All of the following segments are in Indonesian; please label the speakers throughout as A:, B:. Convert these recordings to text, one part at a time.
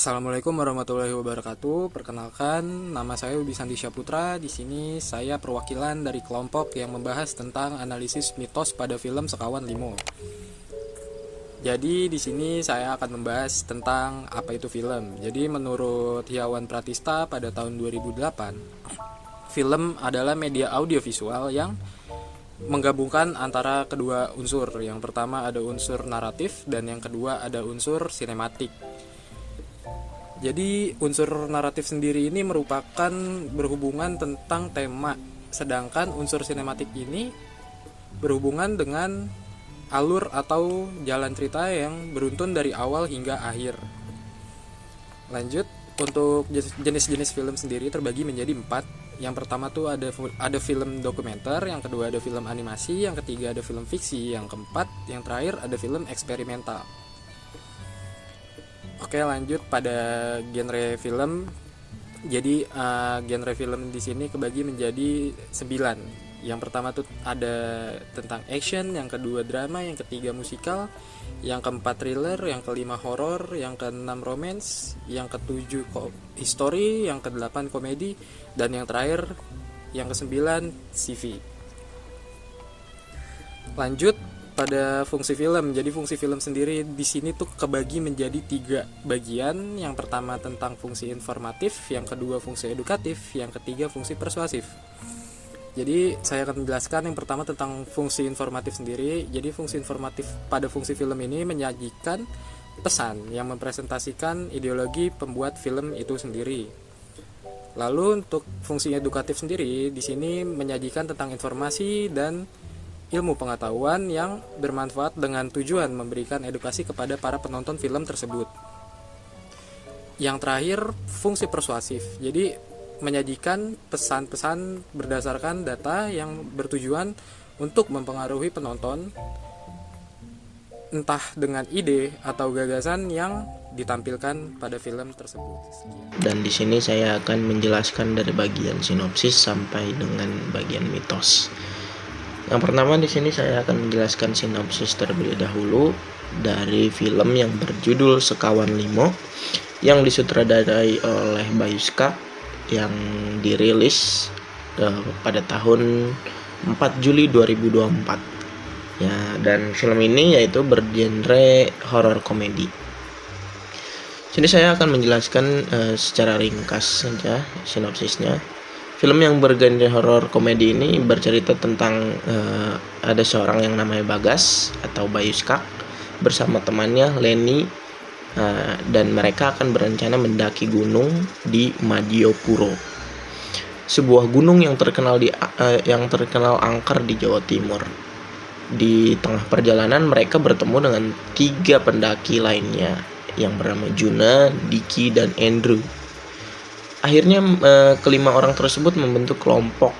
A: Assalamualaikum warahmatullahi wabarakatuh. Perkenalkan, nama saya Ubi Sandi Syaputra. Di sini saya perwakilan dari kelompok yang membahas tentang analisis mitos pada film Sekawan Limo. Jadi di sini saya akan membahas tentang apa itu film. Jadi menurut Hiawan Pratista pada tahun 2008, film adalah media audiovisual yang menggabungkan antara kedua unsur. Yang pertama ada unsur naratif dan yang kedua ada unsur sinematik. Jadi unsur naratif sendiri ini merupakan berhubungan tentang tema, sedangkan unsur sinematik ini berhubungan dengan alur atau jalan cerita yang beruntun dari awal hingga akhir. Lanjut, untuk jenis-jenis film sendiri terbagi menjadi 4. Yang pertama tuh ada film dokumenter, yang kedua ada film animasi, yang ketiga ada film fiksi, yang keempat, yang terakhir ada film eksperimental. Oke, lanjut pada genre film. Jadi genre film di sini kebagi menjadi 9. Yang pertama tuh ada tentang action, yang kedua drama, yang ketiga musikal, yang keempat thriller, yang kelima horor, yang keenam romance, yang ketujuh history, yang kedelapan komedi, dan yang terakhir yang kesembilan CV. Lanjut pada fungsi film. Jadi fungsi film sendiri di sini tuh kebagi menjadi 3 bagian. Yang pertama tentang fungsi informatif, yang kedua fungsi edukatif, yang ketiga fungsi persuasif. Jadi saya akan menjelaskan yang pertama tentang fungsi informatif sendiri. Jadi fungsi informatif pada fungsi film ini menyajikan pesan yang mempresentasikan ideologi pembuat film itu sendiri. Lalu untuk fungsi edukatif sendiri di sini menyajikan tentang informasi dan ilmu pengetahuan yang bermanfaat dengan tujuan memberikan edukasi kepada para penonton film tersebut. Yang terakhir, fungsi persuasif. Jadi menyajikan pesan-pesan berdasarkan data yang bertujuan untuk mempengaruhi penonton, entah dengan ide atau gagasan yang ditampilkan pada film tersebut.
B: Dan di sini saya akan menjelaskan dari bagian sinopsis sampai dengan bagian mitos. Yang pertama di sini saya akan menjelaskan sinopsis terlebih dahulu dari film yang berjudul Sekawan Limo yang disutradarai oleh Bayuska yang dirilis pada tahun 4 Juli 2024. Ya, dan film ini yaitu bergenre horor komedi. Sini saya akan menjelaskan secara ringkas saja sinopsisnya. Film yang bergenre horor komedi ini bercerita tentang ada seorang yang namanya Bagas atau Bayuskak bersama temannya Leni, dan mereka akan berencana mendaki gunung di Madiopuro, sebuah gunung yang terkenal angker di Jawa Timur. Di tengah perjalanan mereka bertemu dengan 3 pendaki lainnya yang bernama Juna, Diki, dan Andrew. Akhirnya kelima orang tersebut membentuk kelompok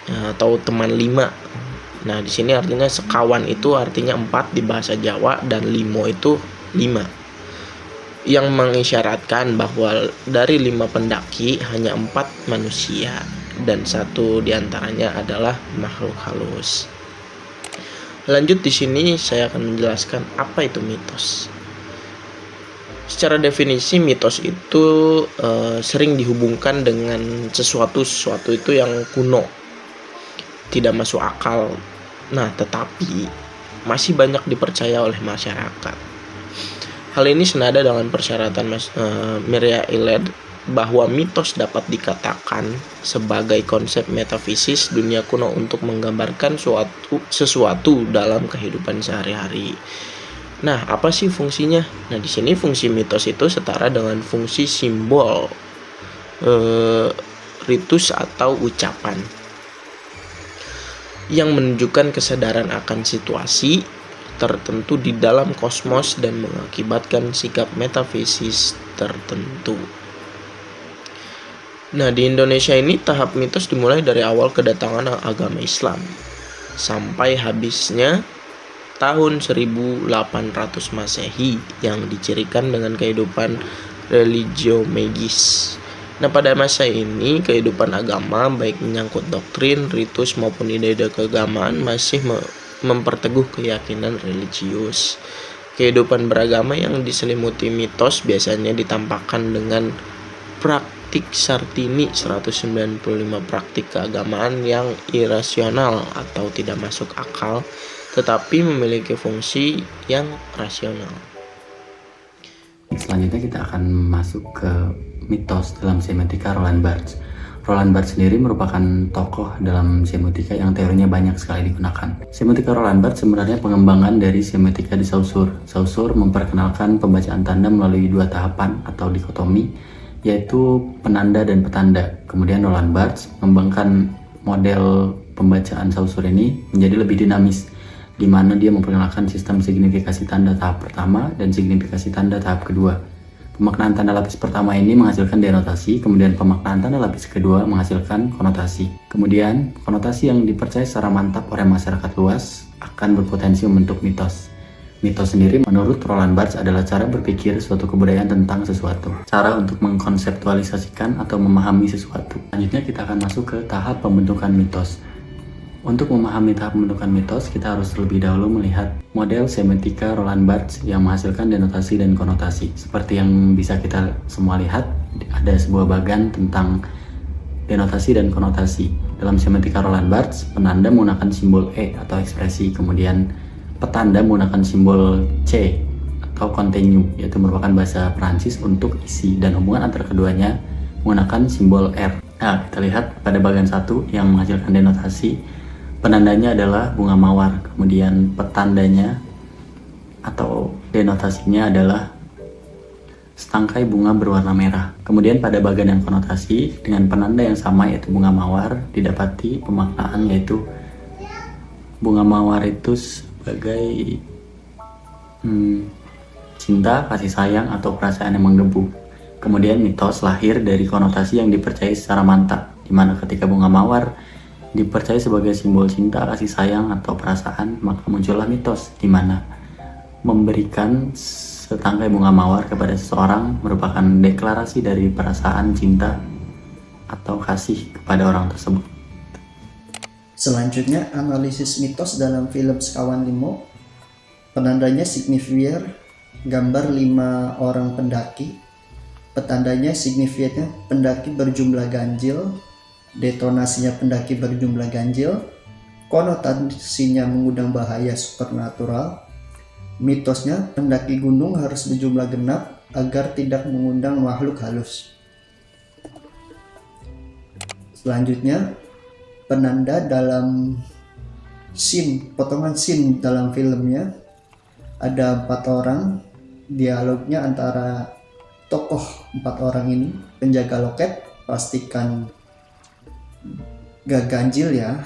B: atau teman 5. Nah, di sini artinya sekawan itu artinya 4 di bahasa Jawa dan limo itu 5. Yang mengisyaratkan bahwa dari 5 pendaki hanya 4 manusia dan 1 diantaranya adalah makhluk halus. Lanjut di sini saya akan menjelaskan apa itu mitos. Secara definisi mitos itu sering dihubungkan dengan sesuatu itu yang kuno, tidak masuk akal. Nah, tetapi masih banyak dipercaya oleh masyarakat. Hal ini senada dengan persyaratan Mirya Eliade bahwa mitos dapat dikatakan sebagai konsep metafisis dunia kuno untuk menggambarkan sesuatu dalam kehidupan sehari-hari. Nah, apa sih fungsinya? Nah, di sini fungsi mitos itu setara dengan fungsi simbol, ritus atau ucapan yang menunjukkan kesadaran akan situasi tertentu di dalam kosmos dan mengakibatkan sikap metafisis tertentu. Nah, di Indonesia ini tahap mitos dimulai dari awal kedatangan agama Islam sampai habisnya tahun 1800 Masehi yang dicirikan dengan kehidupan religio magis. Nah, pada masa ini kehidupan agama baik menyangkut doktrin, ritus maupun ide-ide keagamaan masih memperteguh keyakinan religius. Kehidupan beragama yang diselimuti mitos biasanya ditampakkan dengan praktik Sartini 195 praktik keagamaan yang irasional atau tidak masuk akal tetapi memiliki fungsi yang rasional.
C: Selanjutnya kita akan masuk ke mitos dalam semiotika Roland Barthes. Roland Barthes sendiri merupakan tokoh dalam semiotika yang teorinya banyak sekali digunakan. Semiotika Roland Barthes sebenarnya pengembangan dari semiotika de Saussure. Saussure memperkenalkan pembacaan tanda melalui dua tahapan atau dikotomi, yaitu penanda dan petanda. Kemudian Roland Barthes mengembangkan model pembacaan Saussure ini menjadi lebih dinamis, di mana dia memperkenalkan sistem signifikasi tanda tahap pertama dan signifikasi tanda tahap kedua. Pemaknaan tanda lapis pertama ini menghasilkan denotasi, kemudian pemaknaan tanda lapis kedua menghasilkan konotasi. Kemudian, konotasi yang dipercaya secara mantap oleh masyarakat luas akan berpotensi membentuk mitos. Mitos sendiri menurut Roland Barthes adalah cara berpikir suatu kebudayaan tentang sesuatu. Cara untuk mengkonseptualisasikan atau memahami sesuatu. Selanjutnya kita akan masuk ke tahap pembentukan mitos. Untuk memahami tahap pembentukan mitos, kita harus terlebih dahulu melihat model semiotika Roland Barthes yang menghasilkan denotasi dan konotasi. Seperti yang bisa kita semua lihat, ada sebuah bagan tentang denotasi dan konotasi. Dalam semiotika Roland Barthes, penanda menggunakan simbol E atau ekspresi, kemudian petanda menggunakan simbol C atau contenu, yaitu merupakan bahasa Prancis untuk isi, dan hubungan antara keduanya menggunakan simbol R. Nah, kita lihat pada bagian 1 yang menghasilkan denotasi. Penandanya adalah bunga mawar, kemudian petandanya atau denotasinya adalah setangkai bunga berwarna merah. Kemudian pada bagian yang konotasi dengan penanda yang sama yaitu bunga mawar, didapati pemaknaan yaitu bunga mawar itu sebagai cinta, kasih sayang, atau perasaan yang menggebu. Kemudian mitos lahir dari konotasi yang dipercayai secara mantap, di mana ketika bunga mawar dipercaya sebagai simbol cinta, kasih sayang, atau perasaan, maka muncullah mitos di mana memberikan setangkai bunga mawar kepada seseorang merupakan deklarasi dari perasaan cinta atau kasih kepada orang tersebut.
D: Selanjutnya, analisis mitos dalam film Sekawan Limo. Penandanya signifier, gambar 5 orang pendaki. Petandanya signifiatnya pendaki berjumlah ganjil. Detonasinya pendaki berjumlah ganjil, konotasinya mengundang bahaya supernatural, mitosnya pendaki gunung harus berjumlah genap agar tidak mengundang makhluk halus. Selanjutnya, penanda dalam potongan scene dalam filmnya ada 4 orang, dialognya antara tokoh 4 orang ini. Penjaga loket, pastikan gak ganjil ya.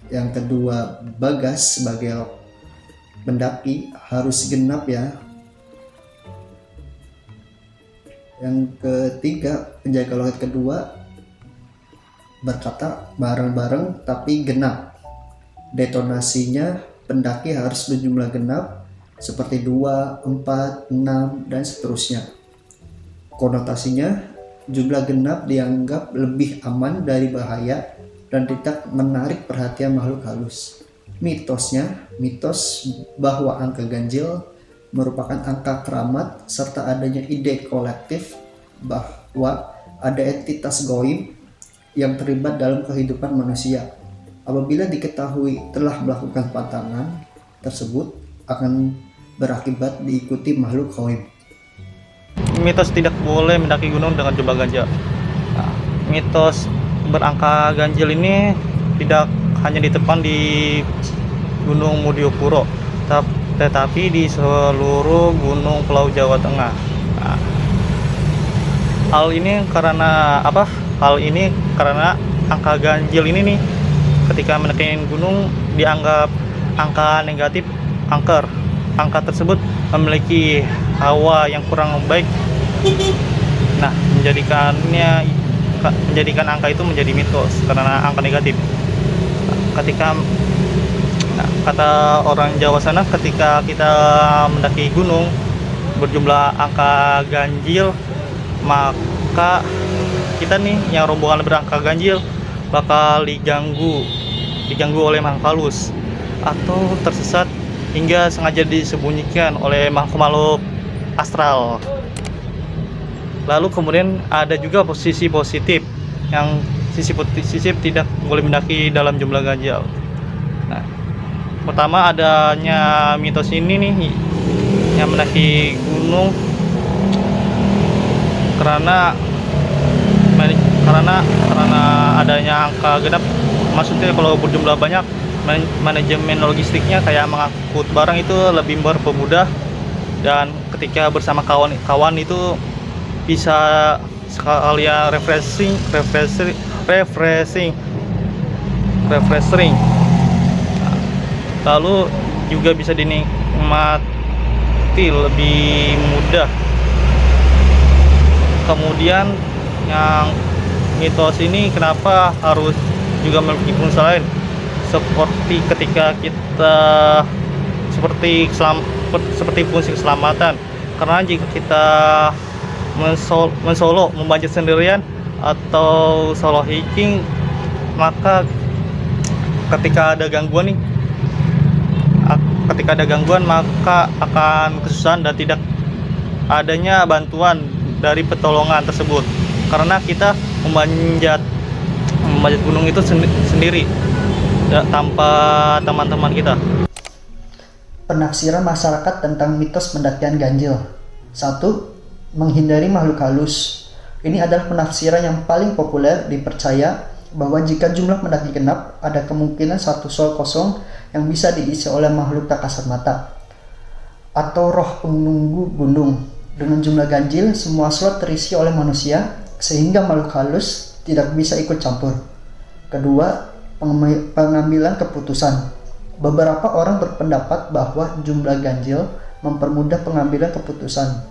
D: Yang kedua, Bagas sebagai pendaki harus genap ya. Yang ketiga, penjaga loket kedua berkata bareng-bareng tapi genap. Detonasinya pendaki harus berjumlah genap seperti 2, 4, 6 dan seterusnya. Konotasinya jumlah genap dianggap lebih aman dari bahaya dan tidak menarik perhatian makhluk halus. Mitosnya, mitos bahwa angka ganjil merupakan angka keramat serta adanya ide kolektif bahwa ada entitas gaib yang terlibat dalam kehidupan manusia. Apabila diketahui telah melakukan pantangan tersebut akan berakibat diikuti makhluk gaib.
E: Mitos tidak boleh mendaki gunung dengan jumlah ganjil. Nah, mitos berangka ganjil ini tidak hanya ditepang di Gunung Mudiopuro, tetapi di seluruh gunung Pulau Jawa Tengah. Nah, hal ini karena apa? Hal ini karena angka ganjil ini nih, ketika mendaki gunung dianggap angka negatif, angker. Angka tersebut memiliki hawa yang kurang baik. Nah, menjadikan angka itu menjadi mitos karena angka negatif. Kata orang Jawa sana, ketika kita mendaki gunung berjumlah angka ganjil, maka kita nih yang rombongan berangka ganjil bakal diganggu oleh makhluk halus atau tersesat hingga sengaja disembunyikan oleh makhluk-makhluk astral. Lalu kemudian ada juga sisi positif, yang sisi positif tidak boleh mendaki dalam jumlah ganjil. Nah, pertama adanya mitos ini nih, yang mendaki gunung karena adanya angka genap. Maksudnya kalau berjumlah banyak, manajemen logistiknya kayak mengangkut barang itu lebih berpemudah, dan ketika bersama kawan-kawan itu bisa sekalian refreshing. Lalu juga bisa dinikmati lebih mudah. Kemudian yang mitos ini kenapa harus juga memiliki fungsi lain, seperti ketika kita seperti fungsi keselamatan. Karena jika kita membanjir sendirian atau solo hiking, maka ketika ada gangguan maka akan kesusahan dan tidak adanya bantuan dari pertolongan tersebut, karena kita memanjat gunung itu sendiri tanpa teman-teman kita.
D: Penafsiran masyarakat tentang mitos pendakian ganjil. 1. Menghindari makhluk halus. Ini adalah penafsiran yang paling populer. Dipercaya bahwa jika jumlah pendaki genap, ada kemungkinan satu sol kosong yang bisa diisi oleh makhluk tak kasat mata atau roh penunggu gunung. Dengan jumlah ganjil, semua slot terisi oleh manusia sehingga makhluk halus tidak bisa ikut campur. Kedua, pengambilan keputusan. Beberapa orang berpendapat bahwa jumlah ganjil mempermudah pengambilan keputusan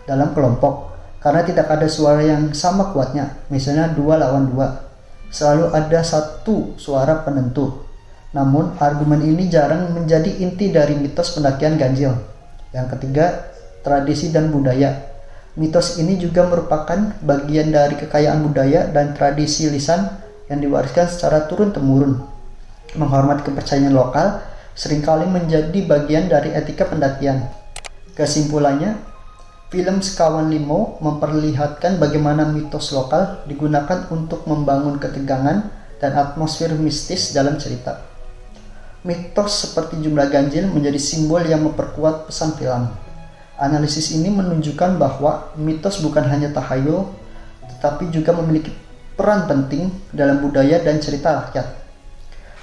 D: dalam kelompok karena tidak ada suara yang sama kuatnya, misalnya 2 lawan 2. Selalu ada satu suara penentu. Namun, argumen ini jarang menjadi inti dari mitos pendakian ganjil. Yang ketiga, tradisi dan budaya. Mitos ini juga merupakan bagian dari kekayaan budaya dan tradisi lisan yang diwariskan secara turun-temurun. Menghormati kepercayaan lokal seringkali menjadi bagian dari etika pendakian. Kesimpulannya, film Sekawan Limo memperlihatkan bagaimana mitos lokal digunakan untuk membangun ketegangan dan atmosfer mistis dalam cerita. Mitos seperti jumlah ganjil menjadi simbol yang memperkuat pesan film. Analisis ini menunjukkan bahwa mitos bukan hanya tahayul, tetapi juga memiliki peran penting dalam budaya dan cerita rakyat.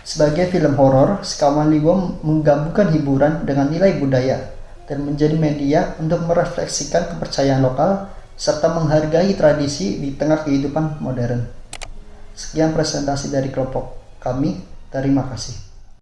D: Sebagai film horor, Sekawan Limo menggabungkan hiburan dengan nilai budaya dan menjadi media untuk merefleksikan kepercayaan lokal serta menghargai tradisi di tengah kehidupan modern. Sekian presentasi dari kelompok kami, terima kasih.